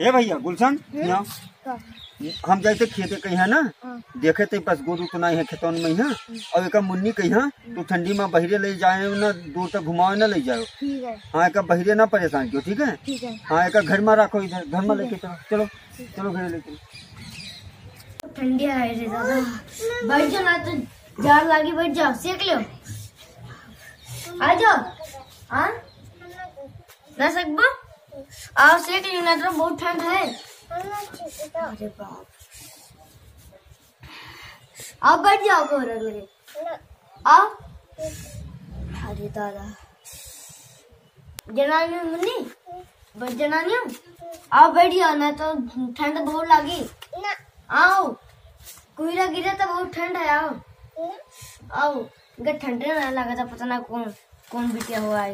ए भैया गुलशन यहाँ हम जाते खेते कहीं है ना देखे थे बस गोरू तो नहीं है खेतों में है और एक मुन्नी कहीं है तो ठंडी में बहरे ले जाए ना दूर तक घुमाओ ना ले जाओ। हाँ एक बहरे ना परेशान क्यों ठीक है। हाँ एक घर में रखो इधर घर में लेके चलो चलो चलो घर लेके ठंडी है रे दादा बैठ जाओ ना तो जार लागी बैठ जाओ सेक लो आ जाओ। हाँ ना सकबो आओ सेक लो ना तो बहुत ठंड है। अरे बाप आप बैठ जाओ कोहरा लगे आओ। अरे दादा जनानी मुन्नी बस जनानी आओ बैठ जाओ ना तो ठंड बहुत लगी ना। आओ कोयला गिरा तो बहुत ठंड है आओ आओ अगर ठंड ना लगा था पता ना कौन कौन बिटिया हुआ है।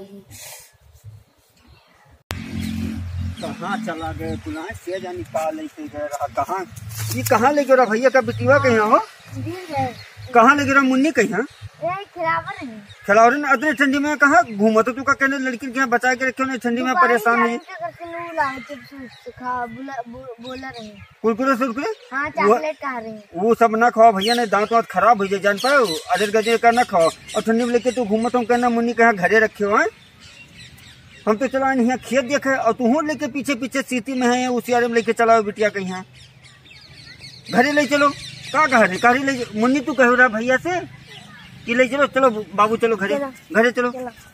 कहाँ चला गए पुनः से जानी का लेके गए रहा कहाँ ये कहाँ लेके रहा भैया का बिटिया कहीं हो कहाँ लेके रहा मुन्नी कहीं खिलावर इतने ठंडी में कहाँ घूमो तो तू का कहने लड़की के यहाँ बचा के रखे हो ठंडी में परेशान है कुरकुरे सुरकुरे हाँ, चॉकलेट खा रहे हैं वो सब ना खाओ भैया ने दांत वात खराब हो जाए जान पाओ अजर गजर का ना खाओ और ठंडी में लेके तू घूमो तो कहना मुन्नी कहाँ घरे रखे हो। हम तो चला यहाँ खेत देखे और तू लेके पीछे पीछे सीटी में है उसी आरे में लेके चलाओ बिटिया कहीं है घरे ले चलो कहा घरे ले मुन्नी तू कहो रहा भैया से कि ले चलो चलो बाबू चलो घरे घरे चलो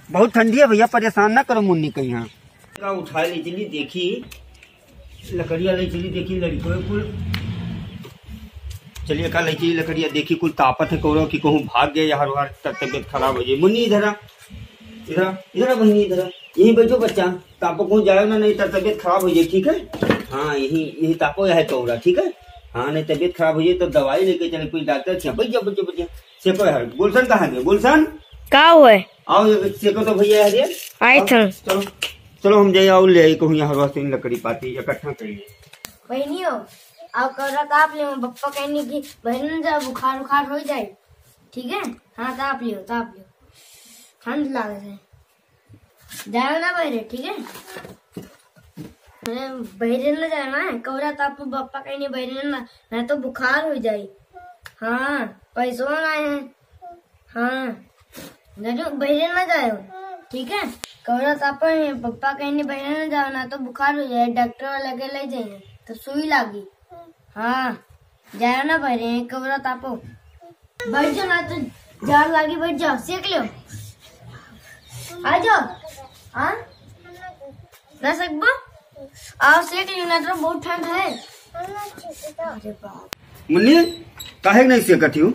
बहुत ठंडी है भैया परेशान ना करो मुन्नी कहीं यहाँ उठा ले चली देखी लकड़िया ले चली देखी लड़कियों कुल चलिए का ले चली लकड़िया देखी कुल तापत है कौरो की कहूँ भाग गए हर बार तबियत खराब हो जाए। मुन्नी इधर इधर इधर बहनी इधर यही बैठो बच्चा तापो को जाओ ना नहीं तो तबियत खराब हो जाए ठीक है। हाँ यही तापो है कौरा ठीक है। हाँ नहीं तबियत खराब हो जाए तो दवाई लेके चले कोई डॉक्टर छे बैठ जाओ बच्चे सेको है। गुलशन कहाँ गए गुलशन का हुए आओ सेको तो भैया है आए थे चलो चलो हम जाइए आओ ले कहूँ यहाँ हर से लकड़ी पाती इकट्ठा करिए बहनी हो आप कौरा ताप ले बप्पा कहने की बहन जा बुखार उखार हो जाए ठीक है। हाँ ताप लियो ठंड लगे है जाओ ना बहरे ठीक है। बहरे न जाना है कौरा ताप बप्पा कहने बहरे ना तो बुखार हो जाए। हाँ पैसों आए हैं हाँ बहरे न जाओ ठीक है। कौरा ताप पप्पा कहने बहरे न जाओ ना तो बुखार हो जाए डॉक्टर लगे ले जाइए तो सुई लागी। हाँ जाओ ना बहरे कौरा तापो बैठ जाओ ना तो जार लागी बैठ जाओ सेक लो आ जाओ। हाँ ना सकबो आओ सेक लो ना तो बहुत ठंड है। अरे बाप मुन्नी काहे नहीं सेकती हूँ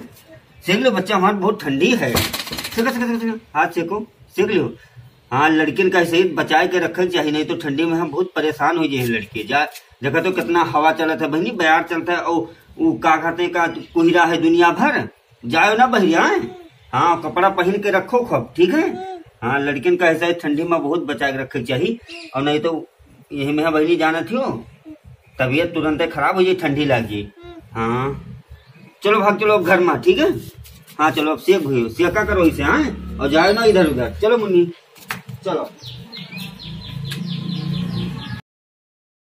सेक लो बच्चा हमारा बहुत ठंडी है सेको हाथ सेको सेक लो। हाँ लड़किन का सही बचा के रखल चाहिए नहीं तो ठंडी में हम बहुत परेशान हो जाए लड़के जा जगह तो कितना हवा चलता है बहनी बयार चलता है और वो का कहते का कोहरा है दुनिया भर जाओ ना बहरिया। हाँ कपड़ा पहन के रखो खूब ठीक है। हाँ लड़किन का ऐसा ठंडी में बहुत बचा के रखे चाहिए और नहीं तो यही में बहनी जाना थी तबीयत तुरंत खराब हो जाए ठंडी लग जाए। हाँ चलो भाग चलो घर में ठीक है। हाँ चलो अब सेक हुई सेका करो इसे। हाँ और जाओ ना इधर उधर चलो मुन्नी चलो।